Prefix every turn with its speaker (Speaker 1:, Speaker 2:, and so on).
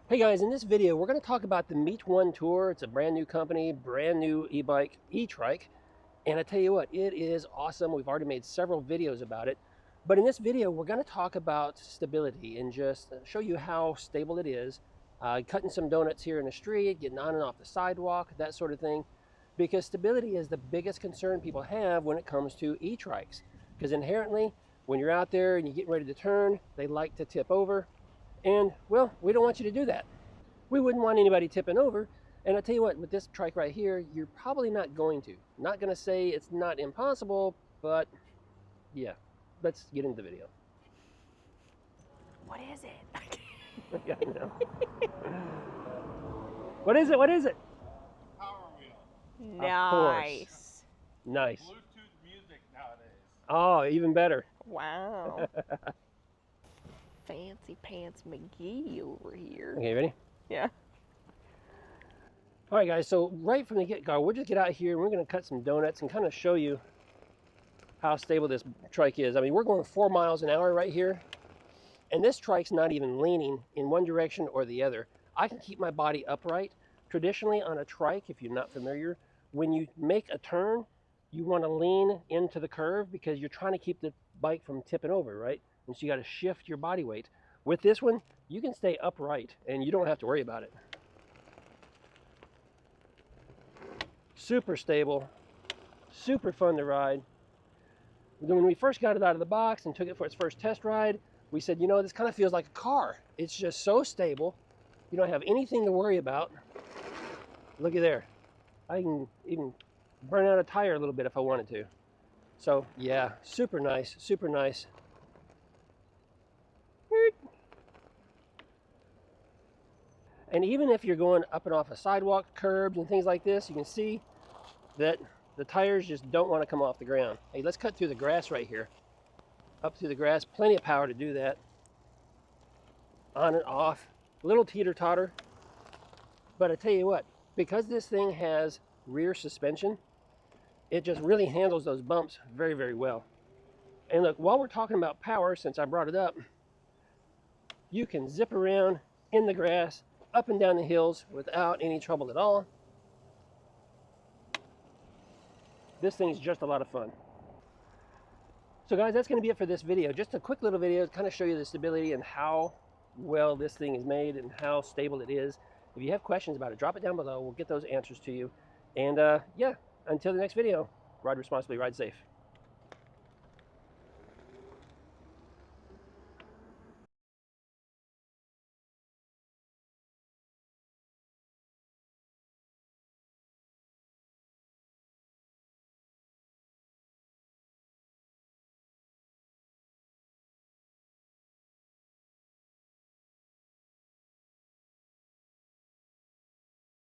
Speaker 1: Hey guys, in this video we're going to talk about the Meet One Tour. It's a brand new company, brand new e-bike, e-trike, and I tell you what, it is awesome. We've already made several videos about it, but in this video we're going to talk about stability and just show you how stable it is, cutting some donuts here in the street, getting on and off the sidewalk, that sort of thing, because stability is the biggest concern people have when it comes to e-trikes, because inherently when you're out there and you get ready to turn, they like to tip over. And well, we don't want you to do that. We wouldn't want anybody tipping over. And I tell you what, with this trike right here, you're probably not going to. Not going to say it's not impossible, but yeah, let's get into the video.
Speaker 2: What is it?
Speaker 1: Yeah, I know. What is it? What is it?
Speaker 3: Power wheel.
Speaker 2: Nice.
Speaker 1: Nice.
Speaker 3: Bluetooth music nowadays.
Speaker 1: Oh, even better.
Speaker 2: Wow. Fancy Pants McGee over here.
Speaker 1: Okay, ready?
Speaker 2: Yeah.
Speaker 1: All right, guys, so right from the get-go, we'll just get out here and we're going to cut some donuts and kind of show you how stable this trike is. I mean, we're going 4 miles an hour right here, and this trike's not even leaning in one direction or the other. I can keep my body upright. Traditionally on a trike, if you're not familiar, when you make a turn, you want to lean into the curve because you're trying to keep the bike from tipping over, right? And so you got to shift your body weight. With this one, you can stay upright and you don't have to worry about it. Super stable, super fun to ride. When we first got it out of the box and took it for its first test ride, we said, you know, this kind of feels like a car. It's just so stable. You don't have anything to worry about. Look at there. I can even burn out a tire a little bit if I wanted to. So yeah, super nice, super nice. And even if you're going up and off a sidewalk, curbs and things like this, you can see that the tires just don't want to come off the ground. Hey, let's cut through the grass right here. Up through the grass, plenty of power to do that. On and off, a little teeter-totter. But I tell you what, because this thing has rear suspension, it just really handles those bumps very, very well. And look, while we're talking about power, since I brought it up, you can zip around in the grass, up and down the hills without any trouble at all. This thing's just a lot of fun. So guys, that's going to be it for this video. Just a quick little video to kind of show you the stability and how well this thing is made and how stable it is. If you have questions about it, drop it down below. We'll get those answers to you. And yeah, until the next video, ride responsibly, ride safe.